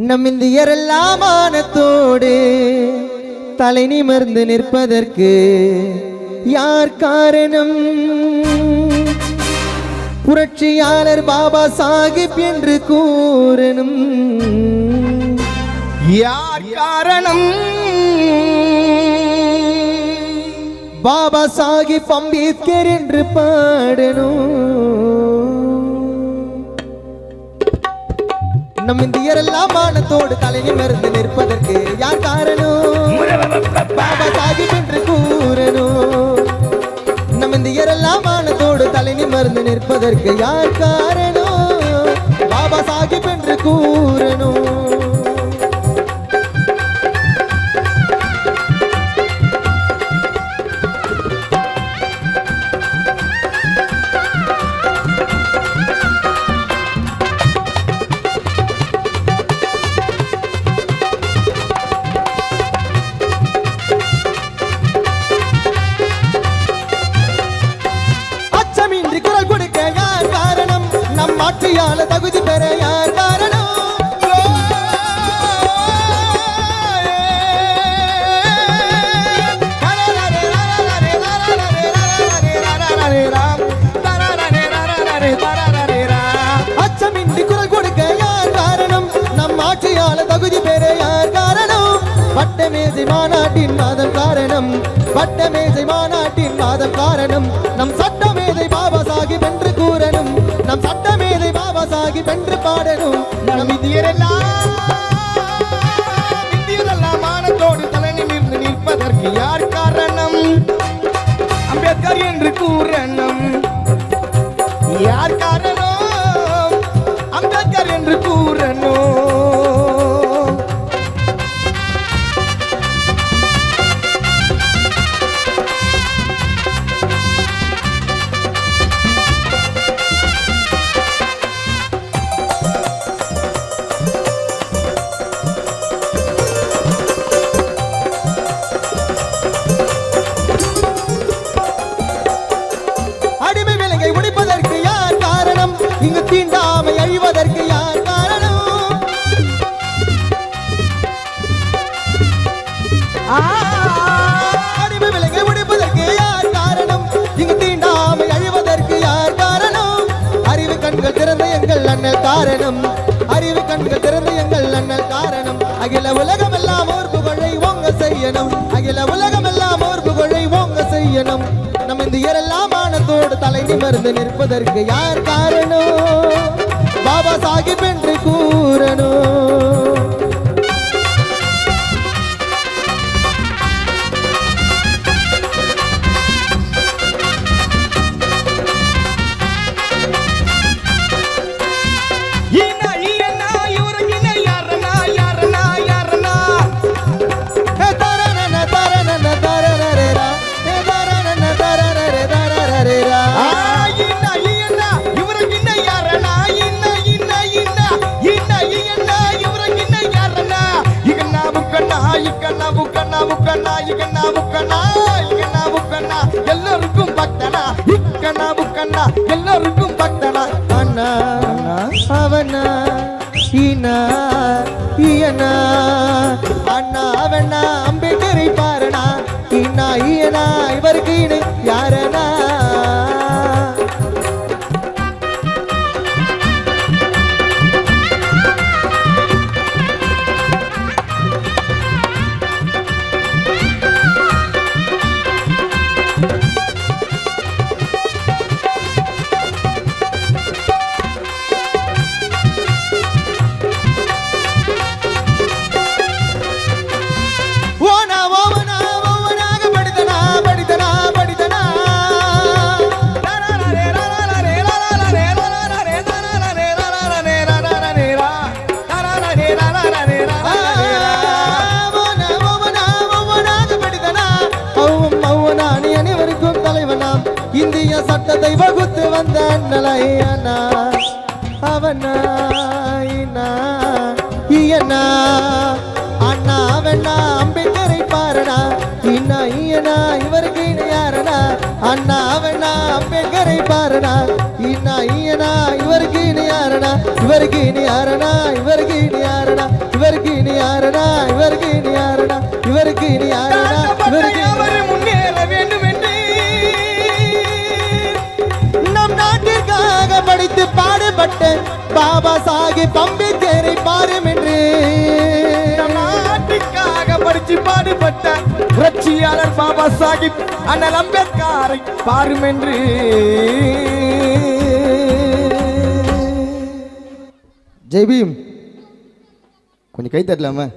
நம் இந்தியரெல்லாம் மானத்தோடு தலை நிமிர்ந்து நிற்பதற்கு யார் காரணம்? புரட்சியாளர் பாபா சாஹிப் என்று கூறணும். யார் காரணம்? பாபா சாஹிப் அம்பேத்கர் என்று பாடணும். நம் இந்தியரெல்லாம் மானத்தோடு தலை நிமிர்ந்து நிற்பதற்கு யார் காரணம்? பாபா சாஹிப் என்று கூறணும். நம் இந்தியரெல்லாம் மானத்தோடு தலை நிமிர்ந்து நிற்பதற்கு யார் காரணம்? பாபா சாஹிப் என்று கூறணும். ஆட்சியாள தகுதி பெற யார் காரணம்? அச்சமின்றி குரல் கொடுக்க யார் காரணம்? நம் ஆட்சியாள தகுதி பெற யார் காரணம்? பட்டமேசை மாநாட்டின் மாதம் காரணம். பட்டமேசை மாநாட்டின் மாதம் காரணம். நம் சட்டமேதை பாபா சாஹிப் என்று கூறணும். நம் சட்டமேதை பாபா சாஹிப் என்று பாடணும். நம் இந்தியரெல்லாம் மானத்தோடு தலை நிமிர்ந்து நிற்பதற்கு யார் காரணம்? அம்பேத்கர் என்று கூறணும். யார் காரணம்? அம்பேத்கர் என்று கூறணும். இங்கு தீண்டாமை அழிவதற்கு யார் காரணம்? அடிமை விலங்கை உடைப்பதற்கு யார் காரணம்? இங்கு தீண்டாமை அழிவதற்கு யார் காரணம்? அறிவு கண்கள் திறந்த எங்கள் அண்ணல் காரணம். அறிவு கண்கள் திறந்த எங்கள் அண்ணல் காரணம். அகில உலகம் எல்லாம் ஓர் புகழை ஓங்க செய்யணும். அகில உலகம் எல்லாம் ஓர் புகழை ஓங்க செய்யணும். நம் இந்தியரெல்லாம் மானத்தோடு தலை நிமிர்ந்து நிற்பதற்கு யார் காரணம்? பாபா சாஹிப் என்று கூறணும். எல்லோருக்கும் பக்தனா இக்கண்ணா புக்கண்ணா எல்லோருக்கும் பக்தனா. அண்ணா அவனா ஈனா ஈயனா அண்ணா அவனா அம்பேத்கரை பாருனா. ஈனா ஈயனா இவருக்கு இணை யாரனா? இந்திய சட்டத்தை வகுத்து வந்த அண்ணலையனா அவனா ஈயனா அண்ணா அவனா அம்பேத்கரை பாருனா. இன்னா ஈயனா இவருக்கு இணை யாரனா? அண்ணா அவனா அம்பேத்கரை பாருனா. இன்னா ஈயனா இவருக்கு இணை யாரனா? இவருக்கு இணை யாரனா? இவருக்கு இணை யாரனா? இவருக்கு இனி யாருடா இவருக்கு அவர் முன்னேற வேண்டும் என்று நம் நாட்டிற்காக படித்து பாடுபட்ட பாபா சாஹிப் அம்பேத்கரை பாரும் என்று நம் நாட்டுக்காக படிச்சு பாடுபட்ட புரட்சியாளர் பாபா சாஹிப் அண்ணல் அம்பேத்கரை பாரும் என்று ஜெய் பீம் கொஞ்சம் கை தட்டலாமா